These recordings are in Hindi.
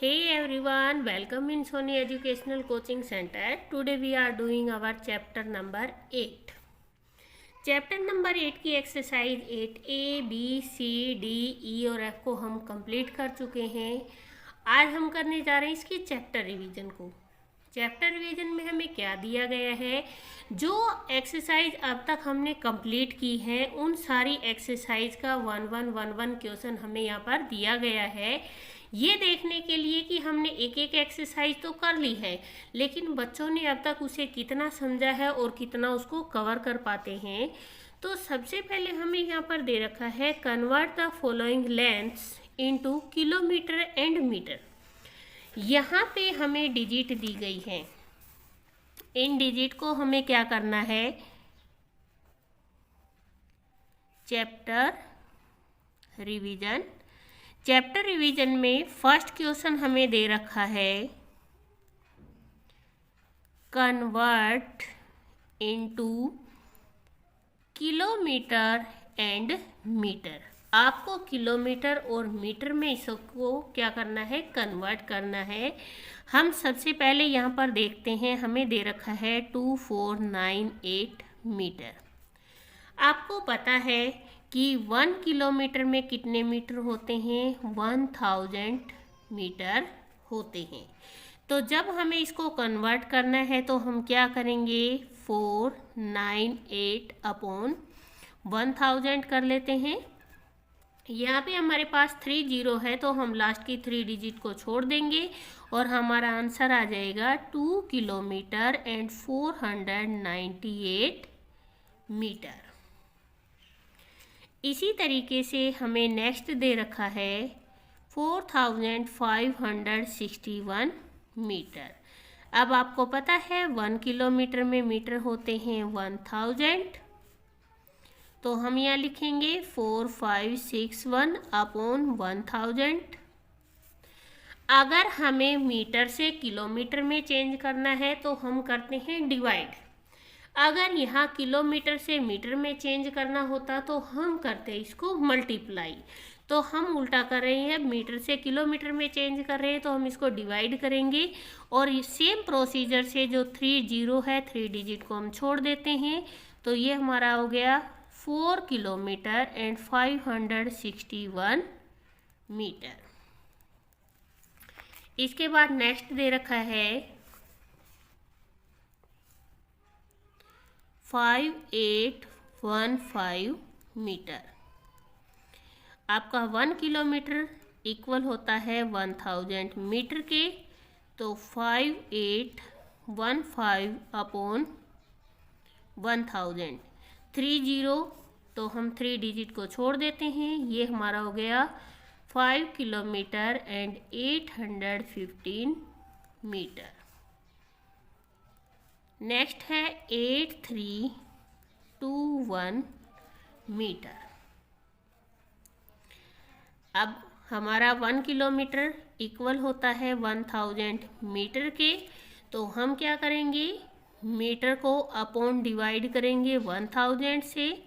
Hey everyone, welcome in Sony Educational Coaching Center. Today we are doing our chapter number 8. Chapter number 8 की exercise 8A, B, C, D, E और F को हम कंप्लीट कर चुके हैं। आज हम करने जा रहे हैं इसकी चैप्टर रिवीजन को। चैप्टर रिवीजन में हमें क्या दिया गया है, जो एक्सरसाइज अब तक हमने कंप्लीट की है उन सारी एक्सरसाइज का 1-1-1-1 क्वेश्चन हमें यहाँ पर दिया गया है। ये देखने के लिए कि हमने एक एक एक्सरसाइज तो कर ली है, लेकिन बच्चों ने अब तक उसे कितना समझा है और कितना उसको कवर कर पाते हैं। तो सबसे पहले हमें यहाँ पर दे रखा है convert the following lengths into kilometre and metre. यहाँ पे हमें डिजिट दी गई है, इन डिजिट को हमें क्या करना है, चैप्टर रिवीजन। चैप्टर रिवीजन में फर्स्ट क्वेश्चन हमें दे रखा है convert into kilometre and metre. आपको किलोमीटर और मीटर में इसको क्या करना है, कन्वर्ट करना है। हम सबसे पहले यहाँ पर देखते हैं, हमें दे रखा है 2498 मीटर। आपको पता है कि 1 किलोमीटर में कितने मीटर होते हैं, 1000 मीटर होते हैं। तो जब हमें इसको कन्वर्ट करना है तो हम क्या करेंगे, 498 अपॉन 1000 कर लेते हैं। यहाँ पे हमारे पास 30 है तो हम लास्ट की 3 डिजिट को छोड़ देंगे और हमारा आंसर आ जाएगा 2 किलोमीटर एंड 498 मीटर। इसी तरीके से हमें नेक्स्ट दे रखा है 4561 मीटर। अब आपको पता है 1 किलोमीटर में मीटर होते हैं 1000, तो हम यहाँ लिखेंगे 4561 अपॉन 1000। अगर हमें मीटर से किलोमीटर में चेंज करना है तो हम करते हैं डिवाइड। अगर यहाँ किलोमीटर से मीटर में चेंज करना होता तो हम करते इसको मल्टीप्लाई। तो हम उल्टा कर रहे हैं, मीटर से किलोमीटर में चेंज कर रहे हैं तो हम इसको डिवाइड करेंगे। और सेम प्रोसीजर से जो 30 है 3 डिजिट को हम छोड़ देते हैं, तो ये हमारा हो गया 4 किलोमीटर एंड 561 मीटर। इसके बाद नेक्स्ट दे रखा है 5815 मीटर। आपका 1 किलोमीटर इक्वल होता है 1000 मीटर के, तो 5815 अपॉन 1000। 30 तो हम 3 डिजिट को छोड़ देते हैं, ये हमारा हो गया 5 किलोमीटर एंड 815 मीटर। नेक्स्ट है 8321 मीटर। अब हमारा 1 किलोमीटर इक्वल होता है 1000 मीटर के, तो हम क्या करेंगे, मीटर को अपॉन डिवाइड करेंगे 1000 से।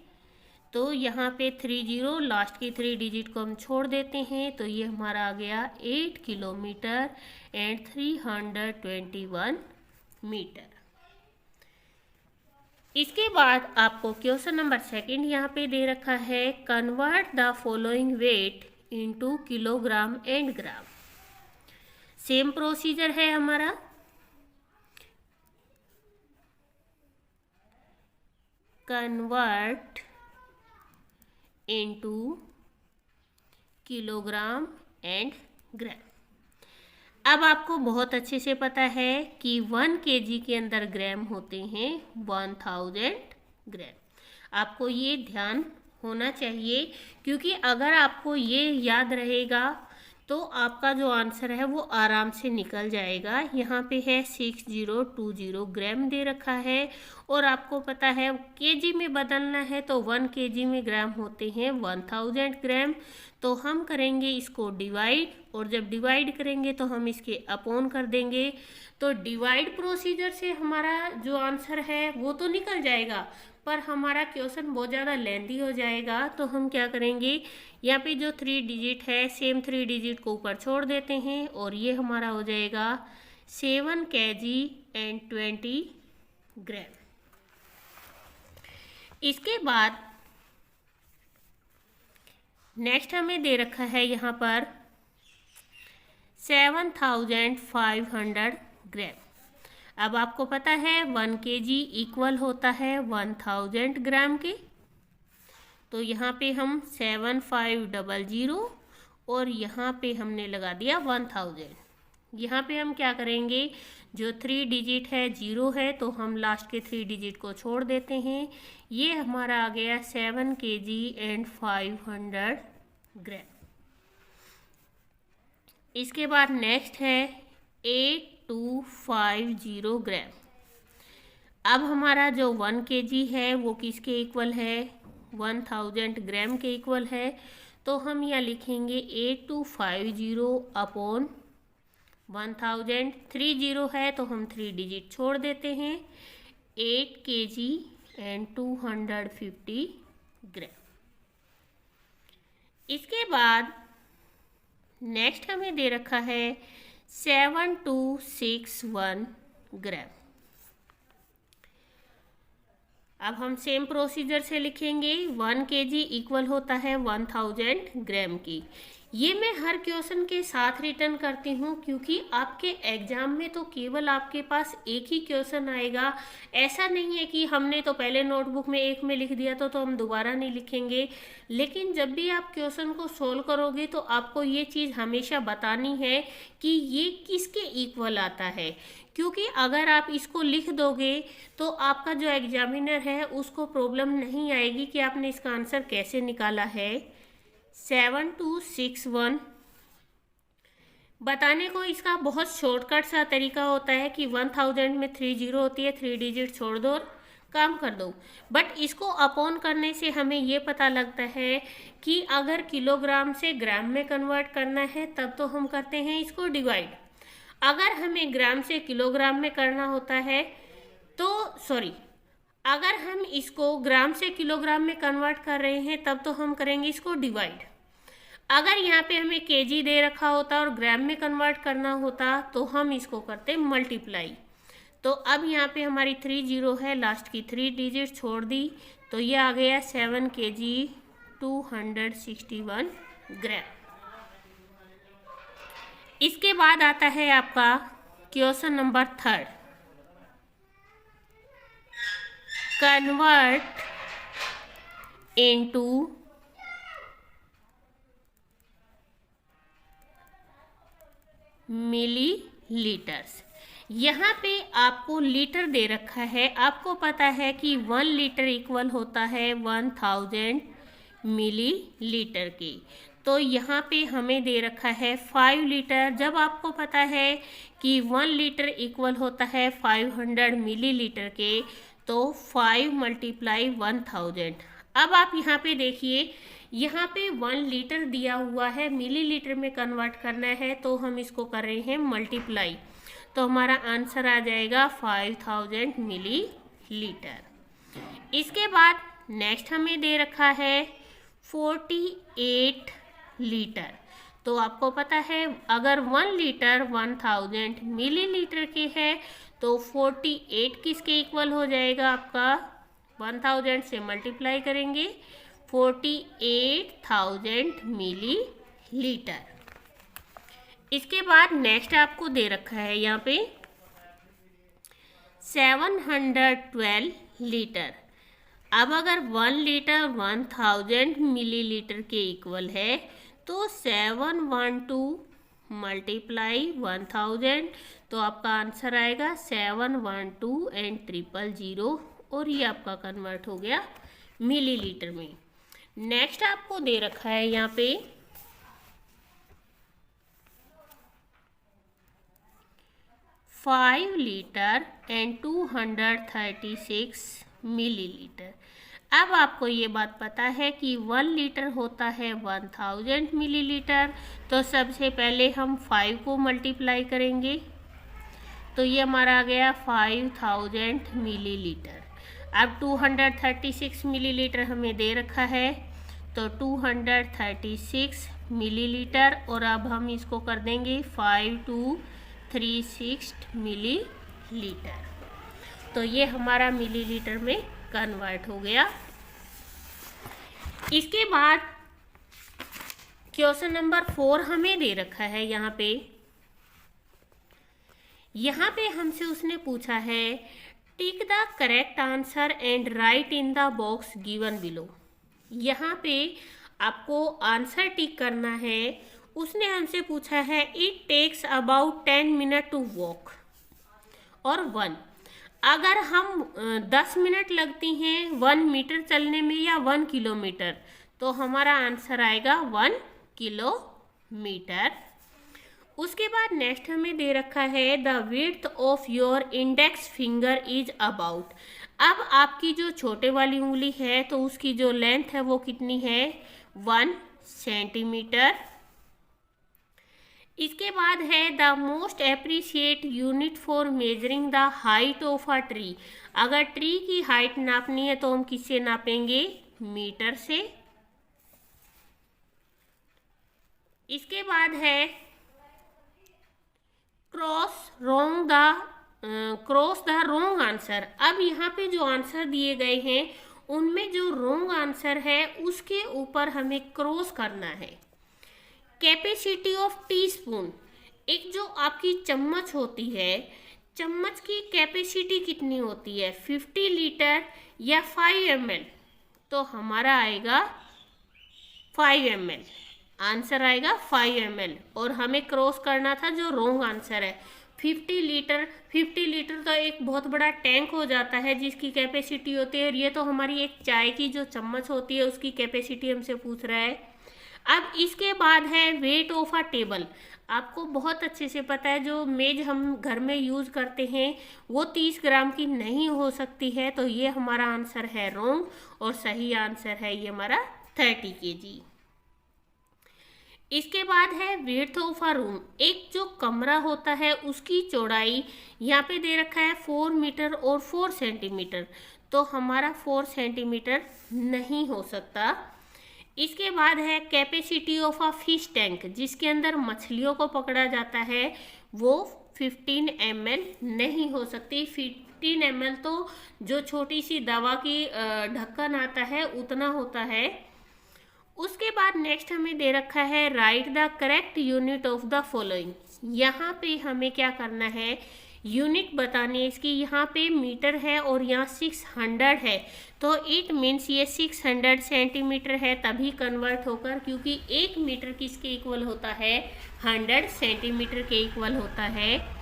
तो यहाँ पे 30 लास्ट की 3 डिजिट को हम छोड़ देते हैं, तो ये हमारा आ गया 8 किलोमीटर एंड 321 मीटर। इसके बाद आपको क्वेश्चन नंबर 2 यहाँ पे दे रखा है convert the following weight into kilogram and gram. Same procedure है हमारा, कन्वर्ट इनटू किलोग्राम एंड ग्राम। अब आपको बहुत अच्छे से पता है कि 1 kg के अंदर ग्राम होते हैं 1000 ग्राम। आपको ये ध्यान होना चाहिए, क्योंकि अगर आपको ये याद रहेगा तो आपका जो आंसर है वो आराम से निकल जाएगा। यहाँ पे है 6020 ग्राम दे रखा है, और आपको पता है केजी में बदलना है तो 1 kg में ग्राम होते हैं 1000 ग्राम। तो हम करेंगे इसको डिवाइड, और जब डिवाइड करेंगे तो हम इसके अपॉन कर देंगे। तो डिवाइड प्रोसीजर से हमारा जो आंसर है वो तो निकल जाएगा, पर हमारा क्वेश्चन बहुत ज़्यादा लेंथी हो जाएगा। तो हम क्या करेंगे, यहाँ पे जो 3 डिजिट है सेम 3 डिजिट को ऊपर छोड़ देते हैं, और ये हमारा हो जाएगा 7 kg एंड 20 ग्राम। इसके बाद नेक्स्ट हमें दे रखा है यहाँ पर 7500 ग्राम। अब आपको पता है 1 kg इक्वल होता है 1000 ग्राम के, तो यहाँ पे हम 7500 और यहाँ पे हमने लगा दिया 1000। यहाँ पे हम क्या करेंगे, जो 3 डिजिट है 0 है, तो हम लास्ट के 3 डिजिट को छोड़ देते हैं। ये हमारा आ गया 7 kg एंड 500 ग्राम। इसके बाद नेक्स्ट है 8250 ग्राम। अब हमारा जो 1 kg है वो किसके इक्वल है, 1000 ग्राम के इक्वल है। तो हम यहाँ लिखेंगे 8250 अपॉन 1000। 3 0 है तो हम 3 डिजिट छोड़ देते हैं, 8 kg एंड 250 ग्राम। इसके बाद नेक्स्ट हमें दे रखा है 7261 ग्राम। अब हम सेम प्रोसीजर से लिखेंगे, 1 kg इक्वल होता है 1000 ग्राम की। ये मैं हर क्वेश्चन के साथ रिटर्न करती हूँ, क्योंकि आपके एग्जाम में तो केवल आपके पास एक ही क्वेश्चन आएगा। ऐसा नहीं है कि हमने तो पहले नोटबुक में एक में लिख दिया तो हम दोबारा नहीं लिखेंगे। लेकिन जब भी आप क्वेश्चन को सोल्व करोगे तो आपको ये चीज़ हमेशा बतानी है कि ये किसके इक्वल आता है, क्योंकि अगर आप इसको लिख दोगे तो आपका जो एग्जामिनर है उसको प्रॉब्लम नहीं आएगी कि आपने इसका आंसर कैसे निकाला है। 7261 बताने को इसका बहुत शॉर्टकट सा तरीका होता है कि 1000 में 3 0 होती है, 3 डिजिट छोड़ दो और काम कर दो। बट इसको अपॉन करने से हमें ये पता लगता है कि अगर किलोग्राम से ग्राम में कन्वर्ट करना है तब तो हम करते हैं इसको डिवाइड। अगर हमें ग्राम से किलोग्राम में करना होता है तो अगर हम इसको ग्राम से किलोग्राम में कन्वर्ट कर रहे हैं तब तो हम करेंगे इसको डिवाइड। अगर यहाँ पे हमें केजी दे रखा होता और ग्राम में कन्वर्ट करना होता तो हम इसको करते मल्टीप्लाई। तो अब यहाँ पे हमारी 3 0 है, लास्ट की 3 डिजिट छोड़ दी, तो ये आ गया 7 kg 261 ग्राम। इसके बाद आता है आपका question number 3, convert into millilitres. यहाँ पे आपको लीटर दे रखा है, आपको पता है कि 1 लीटर इक्वल होता है 1000 मिलीलीटर की। तो यहाँ पे हमें दे रखा है 5 लीटर। जब आपको पता है कि 1 लीटर इक्वल होता है 500 मिलीलीटर के, तो 5 × 1000। अब आप यहाँ पे देखिए, यहाँ पे 1 लीटर दिया हुआ है, मिलीलीटर में कन्वर्ट करना है, तो हम इसको कर रहे हैं मल्टीप्लाई। तो हमारा आंसर आ जाएगा 5000 मिलीलीटर। इसके बाद नेक्स्ट हमें दे रखा है 48 लीटर। तो आपको पता है अगर 1 लीटर 1000 मिलीलीटर के है तो 48 किसके इक्वल हो जाएगा आपका, 1000 से मल्टीप्लाई करेंगे, 48,000 मिलीलीटर। इसके बाद नेक्स्ट आपको दे रखा है यहाँ पे 712 लीटर। अब अगर 1 लीटर 1000 मिलीलीटर के इक्वल है तो 712 × 1000, तो आपका आंसर आएगा 712 एंड 000, और ये आपका कन्वर्ट हो गया मिलीलीटर में। नेक्स्ट आपको दे रखा है यहाँ पे 5 लीटर एंड 236 मिलीलीटर। अब आपको ये बात पता है कि 1 लीटर होता है 1000 मिलीलीटर, तो सबसे पहले हम 5 को मल्टीप्लाई करेंगे, तो ये हमारा आ गया 5000 मिलीलीटर। अब 236 मिलीलीटर हमें दे रखा है, तो 236 मिलीलीटर, और अब हम इसको कर देंगे 5236 मिलीलीटर, तो ये हमारा मिलीलीटर में कन्वर्ट हो गया। इसके बाद क्वेश्चन नंबर 4 हमें दे रखा है। यहाँ पे हमसे उसने पूछा है tick the correct answer and right in the box given below. यहाँ पे आपको आंसर टिक करना है। उसने हमसे पूछा है it takes about 10 minute to walk और 1। अगर हम 10 मिनट लगती हैं 1 मीटर चलने में या 1 किलोमीटर, तो हमारा आंसर आएगा 1 किलोमीटर। उसके बाद नेक्स्ट हमें दे रखा है the width of your index finger is about. अब आपकी जो छोटे वाली उंगली है तो उसकी जो लेंथ है वो कितनी है, 1 सेंटीमीटर। इसके बाद है the most appreciate unit for measuring the height of a tree. अगर ट्री की हाइट नापनी है तो हम किससे नापेंगे, मीटर से। इसके बाद है क्रॉस द रॉन्ग आंसर। अब यहाँ पे जो आंसर दिए गए हैं उनमें जो रॉन्ग आंसर है उसके ऊपर हमें क्रॉस करना है। कैपेसिटी ऑफ टीस्पून, एक जो आपकी चम्मच होती है, चम्मच की कैपेसिटी कितनी होती है, 50 लीटर या 5 ml, तो हमारा आएगा 5 ml, आंसर आएगा 5 ml। और हमें क्रॉस करना था जो रॉन्ग आंसर है 50 लीटर। 50 लीटर तो एक बहुत बड़ा टैंक हो जाता है जिसकी कैपेसिटी होती है, और ये तो हमारी एक चाय की जो चम्मच होती है उसकी कैपेसिटी हमसे पूछ रहा है। अब इसके बाद है वेट ऑफ अ टेबल। आपको बहुत अच्छे से पता है जो मेज हम घर में यूज़ करते हैं वो 30 ग्राम की नहीं हो सकती है, तो ये हमारा आंसर है रॉन्ग, और सही आंसर है ये हमारा 30 kg। इसके बाद है विड्थ ऑफ अ रूम। एक जो कमरा होता है उसकी चौड़ाई यहाँ पे दे रखा है 4 मीटर और 4 सेंटीमीटर, तो हमारा 4 सेंटीमीटर नहीं हो सकता। इसके बाद है capacity of a fish tank, जिसके अंदर मछलियों को पकड़ा जाता है, वो 15 ml नहीं हो सकती। 15 ml तो जो छोटी सी दवा की ढक्कन आता है उतना होता है। उसके बाद नेक्स्ट हमें दे रखा है right the correct unit of the following. यहाँ पे हमें क्या करना है, यूनिट बतानी है इसकी। यहाँ पे मीटर है और यहाँ 600 है, तो इट मीन्स ये 600 सेंटीमीटर है तभी कन्वर्ट होकर, क्योंकि 1 मीटर किसके इक्वल होता है, 100 सेंटीमीटर के इक्वल होता है।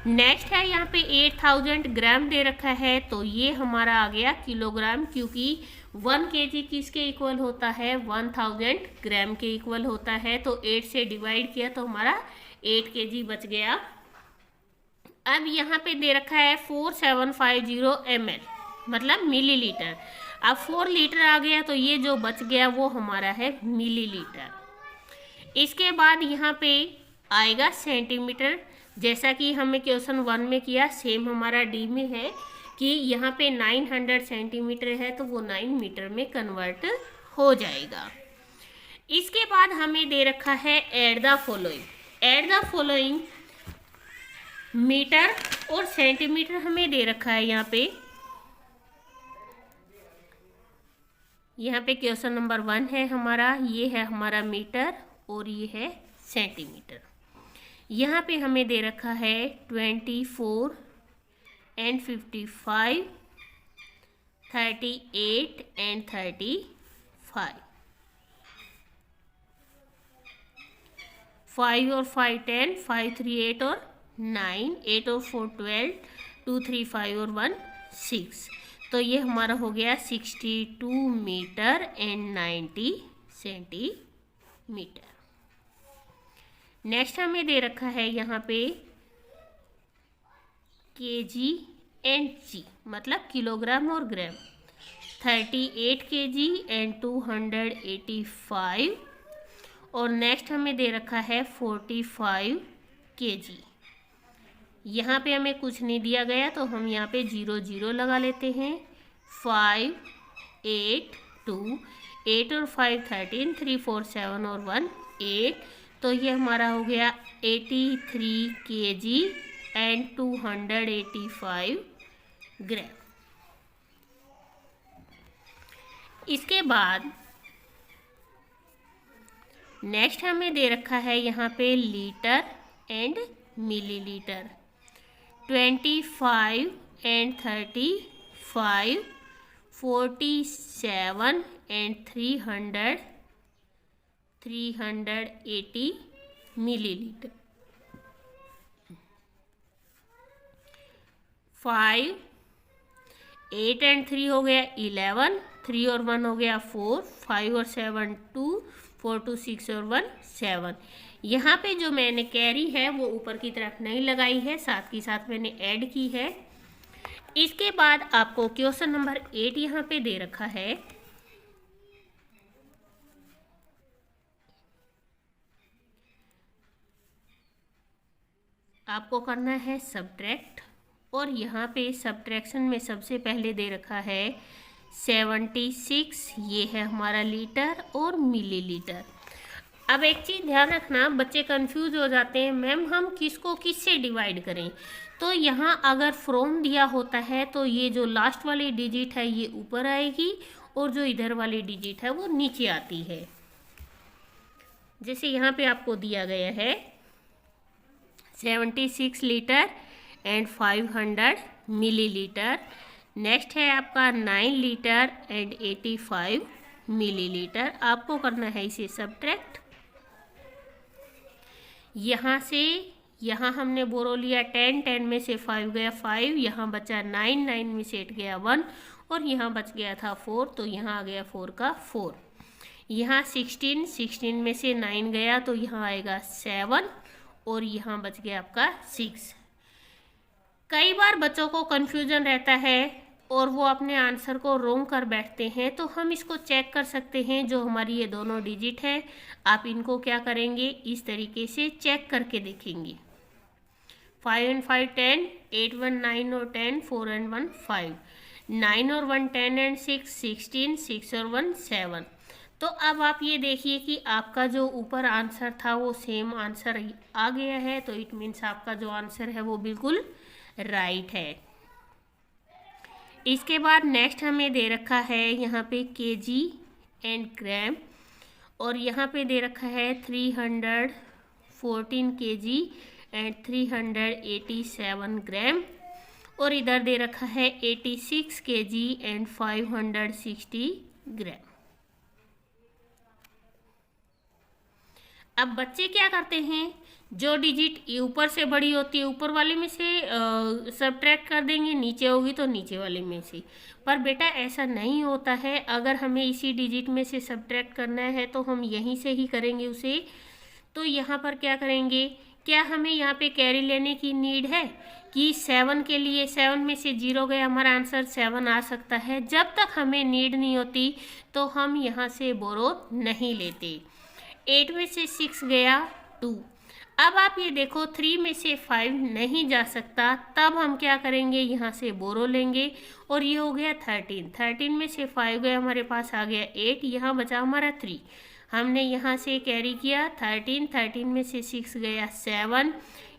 नेक्स्ट है यहाँ पे 8000 ग्राम दे रखा है, तो ये हमारा आ गया किलोग्राम, क्योंकि 1 kg किसके इक्वल होता है, 1000 ग्राम के इक्वल होता है। तो 8 से डिवाइड किया तो हमारा 8 kg बच गया। अब यहाँ पे दे रखा है 4750 ml, मतलब मिलीलीटर। अब 4 लीटर आ गया तो ये जो बच गया वो हमारा है मिलीलीटर। इसके बाद यहाँ पे आएगा सेंटीमीटर, जैसा कि हमें क्वेश्चन 1 में किया, सेम हमारा डी में है कि यहाँ पे 900 सेंटीमीटर है तो वो 9 मीटर में कन्वर्ट हो जाएगा। इसके बाद हमें दे रखा है add the following. Add the following metre और सेंटीमीटर हमें दे रखा है। यहाँ पे क्वेश्चन नंबर 1 है हमारा, ये है हमारा मीटर और ये है सेंटीमीटर। यहाँ पे हमें दे रखा है 24 and 55, 38 and 35, 5 और 5 10, 5 3 8 और 9, 8 और 4 12, 2 3 5 और 1 6, तो ये हमारा हो गया 62 मीटर एंड 90 सेंटीमीटर। नेक्स्ट हमें दे रखा है यहाँ पे kg एंड g, मतलब किलोग्राम और ग्राम। 38 kg एंड 285। और नेक्स्ट हमें दे रखा है 45 kg। यहाँ पे हमें कुछ नहीं दिया गया तो हम यहाँ पे 0 0 लगा लेते हैं। 5 8 2 8 और 5 13 3 4 7 और 1 8। तो ये हमारा हो गया 83 kg एंड 285 ग्राम। इसके बाद नेक्स्ट हमें दे रखा है यहाँ पे litre and millilitre. 25 and 35, 47 and 380 millilitre. 5 8 and 3 हो गया 11, 3 और 1 हो गया 4, 5 और 7 2, 4 2 6 और 1 7। यहाँ पे जो मैंने कैरी है वो ऊपर की तरफ नहीं लगाई है, साथ ही साथ मैंने ऐड की है। इसके बाद आपको क्वेश्चन नंबर 8 यहाँ पे दे रखा है। आपको करना है सब्ट्रैक्ट, और यहाँ पे सब्ट्रैक्शन में सबसे पहले दे रखा है 76। ये है हमारा लीटर और मिलीलीटर। अब एक चीज़ ध्यान रखना, बच्चे कंफ्यूज हो जाते हैं, मैम हम किसको किससे डिवाइड करें। तो यहाँ अगर फ्रॉम दिया होता है तो ये जो लास्ट वाली डिजिट है ये ऊपर आएगी और जो इधर वाली डिजिट है वो नीचे आती है। जैसे यहाँ पे आपको दिया गया है 76 लीटर एंड 500 मिलीलीटर। नेक्स्ट है आपका 9 लीटर एंड 85 मिलीलीटर। आपको करना है इसे सब्ट्रैक्ट। यहाँ से यहाँ हमने बोरो लिया 10, 10 में से 5 गया 5, यहाँ बचा 9, 9 में से 8 गया 1 और यहाँ बच गया था 4, तो यहाँ आ गया 4 का 4। यहाँ 16, 16 में से 9 गया तो यहाँ आएगा 7 और यहाँ बच गया आपका 6। कई बार बच्चों को कन्फ्यूजन रहता है और वो अपने आंसर को रॉन्ग कर बैठते हैं, तो हम इसको चेक कर सकते हैं। जो हमारी ये दोनों डिजिट है, आप इनको क्या करेंगे, इस तरीके से चेक करके देखेंगे। 5 and 5 10, 8 1 9 और 10, 4 and 1 5, 9 और 1 10 and 6 16, 6 और 1 7। तो अब आप ये देखिए कि आपका जो ऊपर आंसर था वो सेम आंसर आ गया है, तो इट मीन्स आपका जो आंसर है वो बिल्कुल राइट है। इसके बाद नेक्स्ट हमें दे रखा है यहाँ पे केजी एंड ग्राम, और यहाँ पे दे रखा है 314 kg एंड 387 ग्राम, और इधर दे रखा है 86 kg एंड 560 ग्राम। अब बच्चे क्या करते हैं, जो डिजिट ऊपर से बड़ी होती है ऊपर वाले में से सब्ट्रैक्ट कर देंगे, नीचे होगी तो नीचे वाले में से। पर बेटा ऐसा नहीं होता है, अगर हमें इसी डिजिट में से सब्ट्रैक्ट करना है तो हम यहीं से ही करेंगे उसे। तो यहाँ पर क्या करेंगे, क्या हमें यहाँ पे कैरी लेने की नीड है कि 7 के लिए 7 में से 0 गया, हमारा आंसर 7 आ सकता है। जब तक हमें नीड नहीं होती तो हम यहाँ से बोरो नहीं लेते। 8 में से 6 गया 2। अब आप ये देखो 3 में से 5 नहीं जा सकता, तब हम क्या करेंगे, यहाँ से बोरो लेंगे और ये हो गया 13। 13 में से 5 गया, हमारे पास आ गया 8, यहाँ बचा हमारा 3। हमने यहाँ से कैरी किया 13, 13 में से 6 गया 7,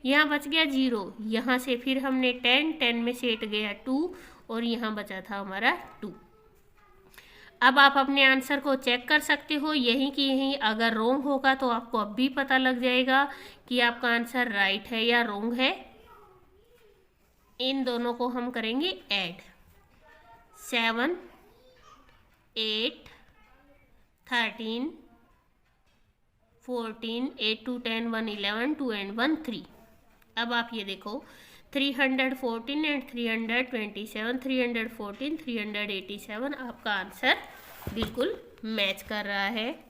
यहाँ बच गया 0, यहाँ से फिर हमने 10, 10 में से 8 गया 2 और यहाँ बचा था हमारा 2। अब आप अपने आंसर को चेक कर सकते हो, यहीं कि यहीं अगर रॉन्ग होगा तो आपको अब भी पता लग जाएगा कि आपका आंसर राइट है या रॉन्ग है। इन दोनों को हम करेंगे ऐड। 7 8 13 14 8 2 10 1 11 2 and 1 3। अब आप ये देखो 314 एंड 327, 314 387, आपका आंसर बिल्कुल मैच कर रहा है।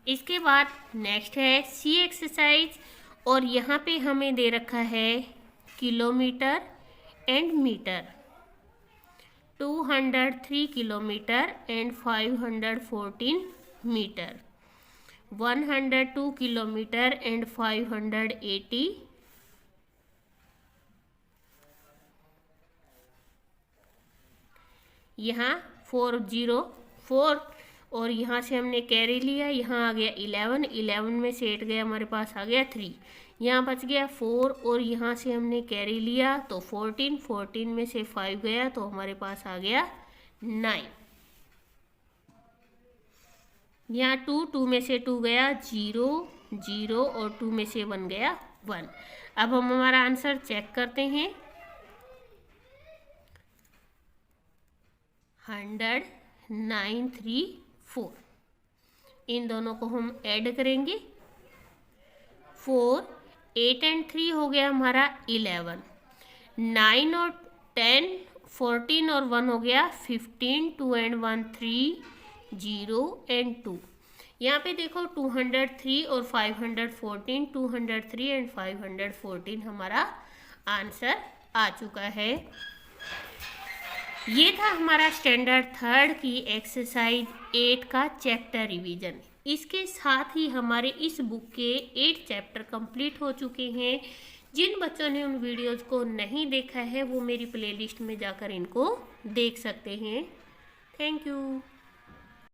इसके बाद नेक्स्ट है सी एक्सरसाइज, और यहाँ पे हमें दे रखा है kilometre and metre. 203 kilometer and 514 meter, 102 kilometer and 580, यहाँ 404 और यहाँ से हमने कैरी लिया, यहाँ आ गया 11, 11 में से 8 गया, हमारे पास आ गया 3, यहाँ बच गया 4 और यहाँ से हमने कैरी लिया तो 14, 14 में से 5 गया तो हमारे पास आ गया 9, यहाँ 2, 2 में से 2 गया 0, 0 और 2 में से 1 गया 1। अब हम हमारा आंसर चेक करते हैं। 100, 9, 3, 4, इन दोनों को हम ऐड करेंगे। 4, 8 एंड 3 हो गया हमारा 11, 9 और 10, 14 और 1 हो गया 15, 2 एंड 1 3, 0 एंड 2। यहाँ पे देखो 203 और 514, 203 एंड 514 हमारा आंसर आ चुका है। ये था हमारा स्टैंडर्ड 3 की एक्सरसाइज 8 का चैप्टर रिवीजन। इसके साथ ही हमारे इस बुक के 8 चैप्टर कंप्लीट हो चुके हैं। जिन बच्चों ने उन वीडियोज़ को नहीं देखा है वो मेरी प्लेलिस्ट में जाकर इनको देख सकते हैं। Thank you.